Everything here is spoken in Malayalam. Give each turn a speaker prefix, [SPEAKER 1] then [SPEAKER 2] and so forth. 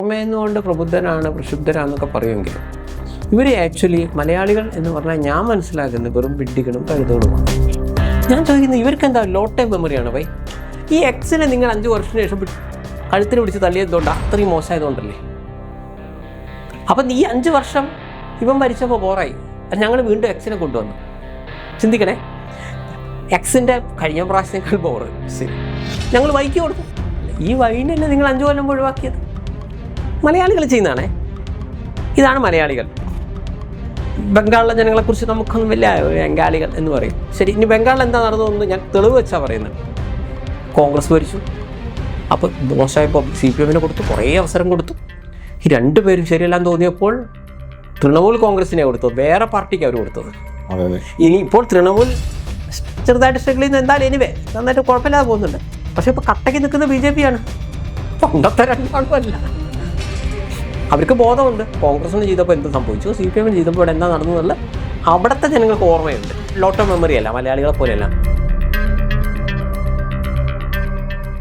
[SPEAKER 1] പുറമേന്നുകൊണ്ട് പ്രബുദ്ധനാണ് പ്രക്ഷുബ്ധരാന്നൊക്കെ പറയുമെങ്കിലും ഇവർ ആക്ച്വലി മലയാളികൾ എന്ന് പറഞ്ഞാൽ ഞാൻ മനസ്സിലാക്കുന്നത് വെറും വിഡ്ഢികളും കഴുതകളുമാണ്. ഞാൻ ചോദിക്കുന്നത് ഇവർക്ക് എന്താ ലോ ടൈം മെമ്മറിയാണ് ഭൈ? ഈ എക്സിനെ നിങ്ങൾ 5 വർഷത്തിന് ശേഷം കഴുത്തിന് പിടിച്ച് തള്ളിയതുകൊണ്ട് അത്രയും മോശമായതുകൊണ്ടല്ലേ? അപ്പം ഈ 5 വർഷം ഇവൻ ഭരിച്ചപ്പോൾ ബോറായി, ഞങ്ങൾ വീണ്ടും എക്സിനെ കൊണ്ടുവന്നു. ചിന്തിക്കണേ, എക്സിൻ്റെ കഴിഞ്ഞ പ്രാവശ്യത്തേക്കാൾ ബോറ് ശരി ഞങ്ങൾ വൈക്ക് കൊടുത്തു. ഈ വൈനല്ലേ നിങ്ങൾ 5 കൊല്ലം ഒഴിവാക്കിയത്? മലയാളികൾ ചെയ്യുന്നതാണേ. ഇതാണ് മലയാളികൾ. ബംഗാളിലെ ജനങ്ങളെക്കുറിച്ച് നമുക്കൊന്നും വലിയ ബംഗാളികൾ എന്ന് പറയും. ശരി, ഇനി ബംഗാളിൽ എന്താ നടന്നതെന്ന് ഞാൻ തെളിവ് വെച്ചാൽ പറയുന്നത്. കോൺഗ്രസ് ഭരിച്ചു, അപ്പോൾ മോശമായപ്പോൾ CPM കൊടുത്തു, കുറേ അവസരം കൊടുത്തു. ഈ 2 പേരും ശരിയെല്ലാം തോന്നിയപ്പോൾ തൃണമൂൽ കോൺഗ്രസിനെ കൊടുത്തത്, വേറെ പാർട്ടിക്ക് അവർ കൊടുത്തത്. ഇനി ഇപ്പോൾ തൃണമൂൽ ചെറുതായിട്ട് സ്ട്രഗിൾ ചെയ്യുന്ന എന്തായാലും എനിവേ നന്നായിട്ട് കുഴപ്പമില്ലാതെ പോകുന്നുണ്ട്. പക്ഷേ ഇപ്പോൾ കട്ടയ്ക്ക് നിൽക്കുന്ന BJP ആണ്. പണ്ടത്തെ രണ്ടാളുമല്ല. അവർക്ക് ബോധമുണ്ട് കോൺഗ്രസിന് ചെയ്തപ്പോൾ എന്ത് സംഭവിച്ചു, CPM ചെയ്തപ്പോൾ എന്താ നടന്നു എന്നുള്ള അവിടുത്തെ ജനങ്ങൾക്ക് ഓർമ്മയുണ്ട്. ലോ ടൈം മെമ്മറി അല്ല, മലയാളികളെ പോലെയല്ല.